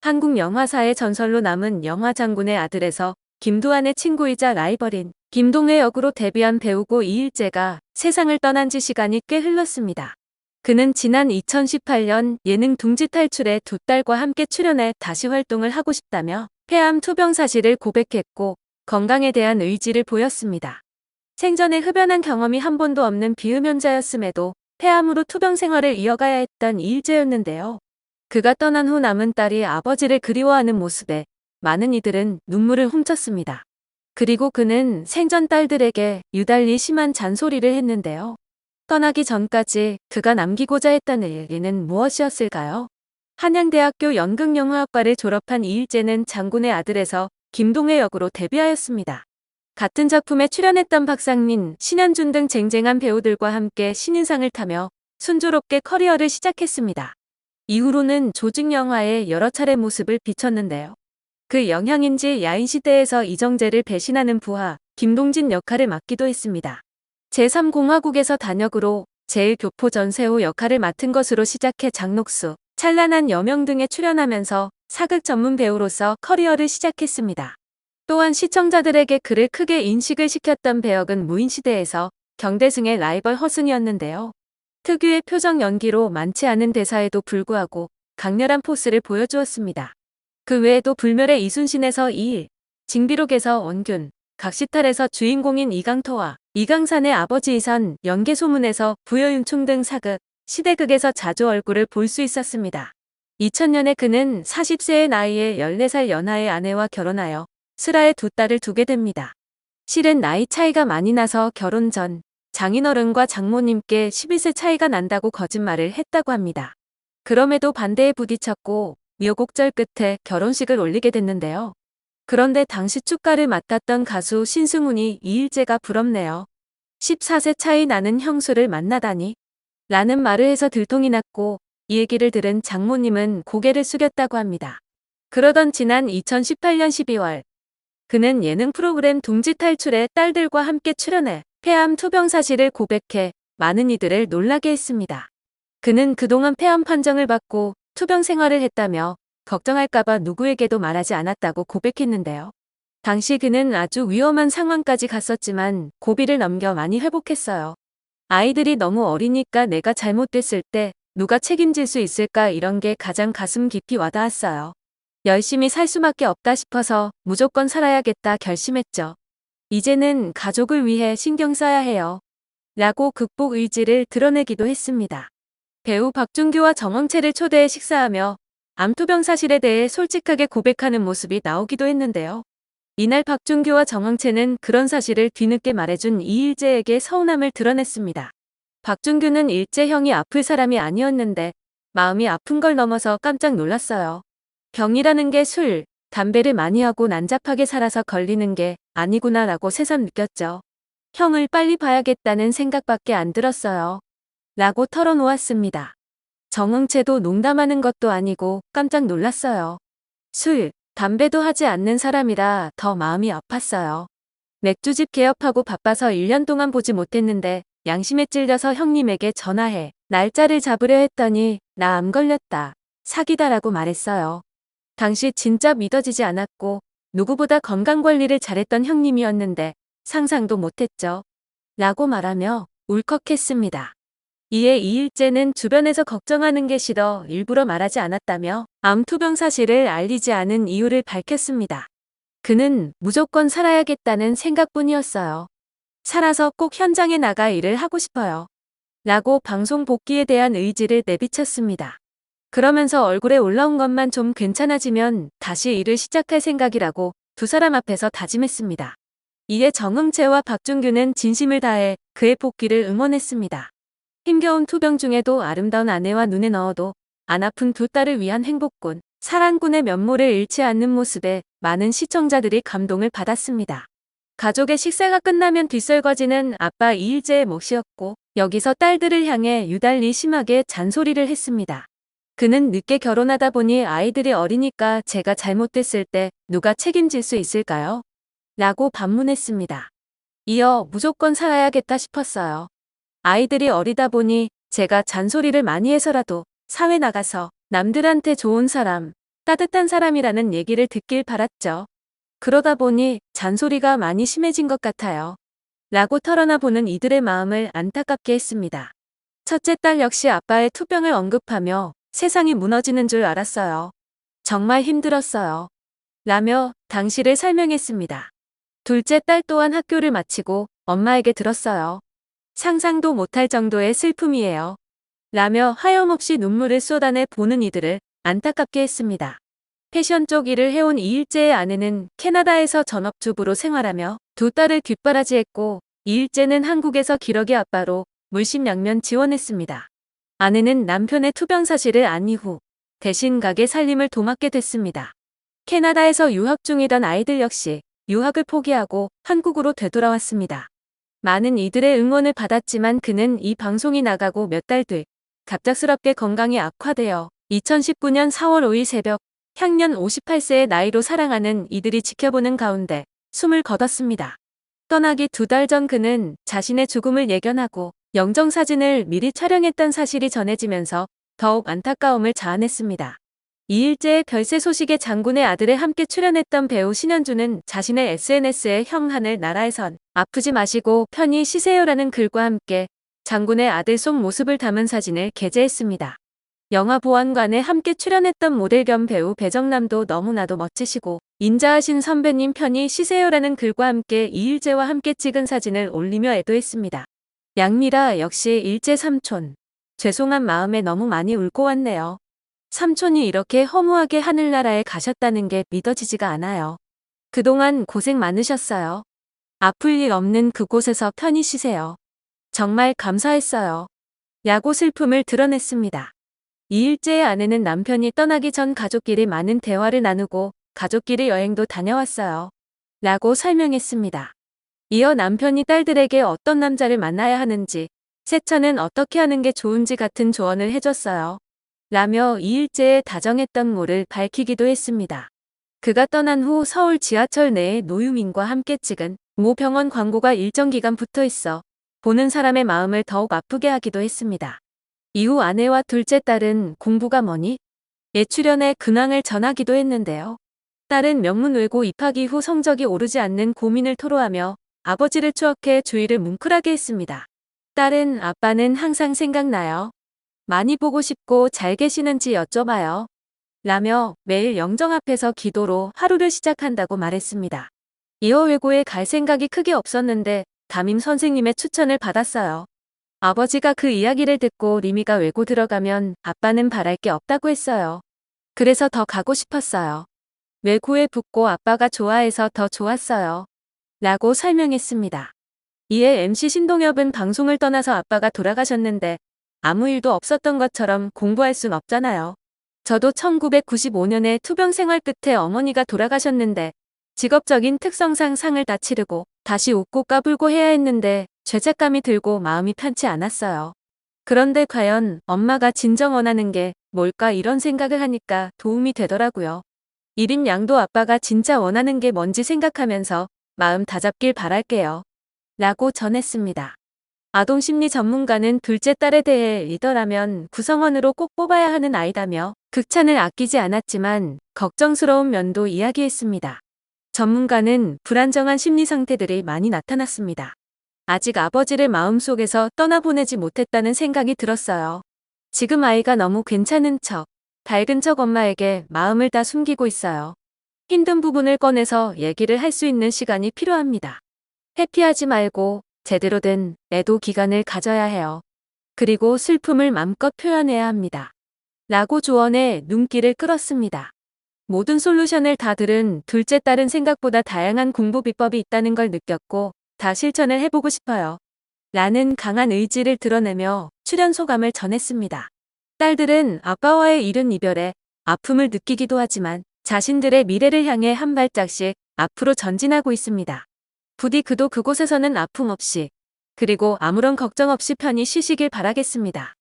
한국 영화사의 전설로 남은 영화 장군의 아들에서 김도한의 친구이자 라이벌인 김동회 역으로 데뷔한 배우고 이일재가 세상을 떠난 지 시간이 꽤 흘렀습니다. 그는 지난 2018년 예능 둥지 탈출에 두 딸과 함께 출연해 다시 활동을 하고 싶다며 폐암 투병 사실을 고백했고 건강에 대한 의지를 보였습니다. 생전에 흡연한 경험이 한 번도 없는 비흡연자였음에도 폐암으로 투병 생활을 이어가야 했던 이일재였는데요. 그가 떠난 후 남은 딸이 아버지를 그리워하는 모습에 많은 이들은 눈물을 훔쳤습니다. 그리고 그는 생전 딸들에게 유달리 심한 잔소리를 했는데요. 떠나기 전까지 그가 남기고자 했던 일기는 무엇이었을까요? 한양대학교 연극영화학과를 졸업한 이일재는 장군의 아들에서 김동회 역으로 데뷔하였습니다. 같은 작품에 출연했던 박상민, 신현준 등 쟁쟁한 배우들과 함께 신인상을 타며 순조롭게 커리어를 시작했습니다. 이후로는 조직영화에 여러 차례 모습을 비췄는데요. 그 영향인지 야인시대에서 이정재를 배신하는 부하 김동진 역할을 맡기도 했습니다. 제3공화국에서 단역으로 제1교포 전세호 역할을 맡은 것으로 시작해 장녹수, 찬란한 여명 등에 출연하면서 사극 전문 배우로서 커리어를 시작했습니다. 또한 시청자들에게 그를 크게 인식을 시켰던 배역은 무인시대에서 경대승의 라이벌 허승이었는데요. 특유의 표정 연기로 많지 않은 대사에도 불구하고 강렬한 포스를 보여주었습니다. 그 외에도 불멸의 이순신에서 이일, 징비록에서 원균, 각시탈에서 주인공인 이강토와 이강산의 아버지 이선, 연개소문에서 부여윤총 등 사극, 시대극에서 자주 얼굴을 볼 수 있었습니다. 2000년에 그는 40세의 나이에 14살 연하의 아내와 결혼하여 슬하에 두 딸을 두게 됩니다. 실은 나이 차이가 많이 나서 결혼 전 장인어른과 장모님께 11세 차이가 난다고 거짓말을 했다고 합니다. 그럼에도 반대에 부딪혔고 우여곡절 끝에 결혼식을 올리게 됐는데요. 그런데 당시 축가를 맡았던 가수 신승훈이 이일재가 부럽네요. 14세 차이 나는 형수를 만나다니 라는 말을 해서 들통이 났고 이 얘기를 들은 장모님은 고개를 숙였다고 합니다. 그러던 지난 2018년 12월 그는 예능 프로그램 둥지 탈출에 딸들과 함께 출연해 폐암 투병 사실을 고백해 많은 이들을 놀라게 했습니다. 그는 그동안 폐암 판정을 받고 투병 생활을 했다며 걱정할까봐 누구에게도 말하지 않았다고 고백했는데요. 당시 그는 아주 위험한 상황까지 갔었지만 고비를 넘겨 많이 회복했어요. 아이들이 너무 어리니까 내가 잘못됐을 때 누가 책임질 수 있을까 이런 게 가장 가슴 깊이 와닿았어요. 열심히 살 수밖에 없다 싶어서 무조건 살아야겠다 결심했죠. 이제는 가족을 위해 신경 써야 해요. 라고 극복 의지를 드러내기도 했습니다. 배우 박준규와 정영채를 초대해 식사하며 암투병 사실에 대해 솔직하게 고백하는 모습이 나오기도 했는데요. 이날 박준규와 정영채는 그런 사실을 뒤늦게 말해준 이일재에게 서운함을 드러냈습니다. 박준규는 일재 형이 아플 사람이 아니었는데 마음이 아픈 걸 넘어서 깜짝 놀랐어요. 병이라는 게 술, 담배를 많이 하고 난잡하게 살아서 걸리는 게 아니구나라고 새삼 느꼈죠. 형을 빨리 봐야겠다는 생각밖에 안 들었어요. 라고 털어놓았습니다. 정응채도 농담하는 것도 아니고 깜짝 놀랐어요. 술, 담배도 하지 않는 사람이라 더 마음이 아팠어요. 맥주집 개업하고 바빠서 1년 동안 보지 못했는데 양심에 찔려서 형님에게 전화해 날짜를 잡으려 했더니 나 암 걸렸다. 사기다라고 말했어요. 당시 진짜 믿어지지 않았고 누구보다 건강관리를 잘했던 형님이었는데 상상도 못했죠. 라고 말하며 울컥했습니다. 이에 이일재는 주변에서 걱정하는 게 싫어 일부러 말하지 않았다며 암투병 사실을 알리지 않은 이유를 밝혔습니다. 그는 무조건 살아야겠다는 생각뿐이었어요. 살아서 꼭 현장에 나가 일을 하고 싶어요. 라고 방송 복귀에 대한 의지를 내비쳤습니다. 그러면서 얼굴에 올라온 것만 좀 괜찮아지면 다시 일을 시작할 생각이라고 두 사람 앞에서 다짐했습니다. 이에 정응채와 박준규는 진심을 다해 그의 복귀를 응원했습니다. 힘겨운 투병 중에도 아름다운 아내와 눈에 넣어도 안 아픈 두 딸을 위한 행복군, 사랑꾼의 면모를 잃지 않는 모습에 많은 시청자들이 감동을 받았습니다. 가족의 식사가 끝나면 뒷설거지는 아빠 이일재의 몫이었고 여기서 딸들을 향해 유달리 심하게 잔소리를 했습니다. 그는 늦게 결혼하다 보니 아이들이 어리니까 제가 잘못됐을 때 누가 책임질 수 있을까요? 라고 반문했습니다. 이어 무조건 살아야겠다 싶었어요. 아이들이 어리다 보니 제가 잔소리를 많이 해서라도 사회 나가서 남들한테 좋은 사람, 따뜻한 사람이라는 얘기를 듣길 바랐죠. 그러다 보니 잔소리가 많이 심해진 것 같아요. 라고 털어놔 보는 이들의 마음을 안타깝게 했습니다. 첫째 딸 역시 아빠의 투병을 언급하며 세상이 무너지는 줄 알았어요. 정말 힘들었어요. 라며 당시를 설명했습니다. 둘째 딸 또한 학교를 마치고 엄마에게 들었어요. 상상도 못할 정도의 슬픔이에요. 라며 하염없이 눈물을 쏟아내 보는 이들을 안타깝게 했습니다. 패션 쪽 일을 해온 이일재의 아내는 캐나다에서 전업주부로 생활하며 두 딸을 뒷바라지했고 이일재는 한국에서 기러기 아빠로 물심양면 지원했습니다. 아내는 남편의 투병 사실을 안 이후 대신 가게 살림을 도맡게 됐습니다. 캐나다에서 유학 중이던 아이들 역시 유학을 포기하고 한국으로 되돌아왔습니다. 많은 이들의 응원을 받았지만 그는 이 방송이 나가고 몇 달 뒤 갑작스럽게 건강이 악화되어 2019년 4월 5일 새벽 향년 58세의 나이로 사랑하는 이들이 지켜보는 가운데 숨을 거뒀습니다. 떠나기 2달 전 그는 자신의 죽음을 예견하고 영정사진을 미리 촬영했던 사실이 전해지면서 더욱 안타까움을 자아냈습니다. 이일재의 별세 소식에 장군의 아들에 함께 출연했던 배우 신현주는 자신의 SNS에 형 하늘 나라에선 아프지 마시고 편히 쉬세요라는 글과 함께 장군의 아들 속 모습을 담은 사진을 게재했습니다. 영화 보안관에 함께 출연했던 모델 겸 배우 배정남도 너무나도 멋지시고 인자하신 선배님 편히 쉬세요라는 글과 함께 이일재와 함께 찍은 사진을 올리며 애도했습니다. 양미라 역시 일재 삼촌. 죄송한 마음에 너무 많이 울고 왔네요. 삼촌이 이렇게 허무하게 하늘나라에 가셨다는 게 믿어지지가 않아요. 그동안 고생 많으셨어요. 아플 일 없는 그곳에서 편히 쉬세요. 정말 감사했어요. 라고 슬픔을 드러냈습니다. 이일재의 아내는 남편이 떠나기 전 가족끼리 많은 대화를 나누고 가족끼리 여행도 다녀왔어요. 라고 설명했습니다. 이어 남편이 딸들에게 어떤 남자를 만나야 하는지, 세차는 어떻게 하는 게 좋은지 같은 조언을 해줬어요. 라며 이일재의 다정했던 모를 밝히기도 했습니다. 그가 떠난 후 서울 지하철 내에 노유민과 함께 찍은 모 병원 광고가 일정 기간 붙어 있어 보는 사람의 마음을 더욱 아프게 하기도 했습니다. 이후 아내와 둘째 딸은 공부가 뭐니? 에 출연해 근황을 전하기도 했는데요. 딸은 명문외고 입학 이후 성적이 오르지 않는 고민을 토로하며 아버지를 추억해 주위를 뭉클하게 했습니다. 딸은 아빠는 항상 생각나요. 많이 보고 싶고 잘 계시는지 여쭤봐요. 라며 매일 영정 앞에서 기도로 하루를 시작한다고 말했습니다. 이어 외고에 갈 생각이 크게 없었는데 담임 선생님의 추천을 받았어요. 아버지가 그 이야기를 듣고 리미가 외고 들어가면 아빠는 바랄 게 없다고 했어요. 그래서 더 가고 싶었어요. 외고에 붙고 아빠가 좋아해서 더 좋았어요. 라고 설명했습니다. 이에 MC 신동엽은 방송을 떠나서 아빠가 돌아가셨는데 아무 일도 없었던 것처럼 공부할 순 없잖아요. 저도 1995년에 투병 생활 끝에 어머니가 돌아가셨는데 직업적인 특성상 상을 다 치르고 다시 웃고 까불고 해야 했는데 죄책감이 들고 마음이 편치 않았어요. 그런데 과연 엄마가 진정 원하는 게 뭘까 이런 생각을 하니까 도움이 되더라고요. 이림 양도 아빠가 진짜 원하는 게 뭔지 생각하면서 마음 다잡길 바랄게요. 라고 전했습니다. 아동심리 전문가는 둘째 딸에 대해 리더라면 구성원으로 꼭 뽑아야 하는 아이다며 극찬을 아끼지 않았지만 걱정스러운 면도 이야기했습니다. 전문가는 불안정한 심리 상태들이 많이 나타났습니다. 아직 아버지를 마음속에서 떠나보내지 못했다는 생각이 들었어요. 지금 아이가 너무 괜찮은 척, 밝은 척 엄마에게 마음을 다 숨기고 있어요. 힘든 부분을 꺼내서 얘기를 할 수 있는 시간이 필요합니다. 회피하지 말고 제대로 된 애도 기간을 가져야 해요. 그리고 슬픔을 마음껏 표현해야 합니다. 라고 조언해 눈길을 끌었습니다. 모든 솔루션을 다 들은 둘째 딸은 생각보다 다양한 공부 비법이 있다는 걸 느꼈고 다 실천을 해보고 싶어요. 라는 강한 의지를 드러내며 출연 소감을 전했습니다. 딸들은 아빠와의 이른 이별에 아픔을 느끼기도 하지만 자신들의 미래를 향해 한 발짝씩 앞으로 전진하고 있습니다. 부디 그도 그곳에서는 아픔 없이 그리고 아무런 걱정 없이 편히 쉬시길 바라겠습니다.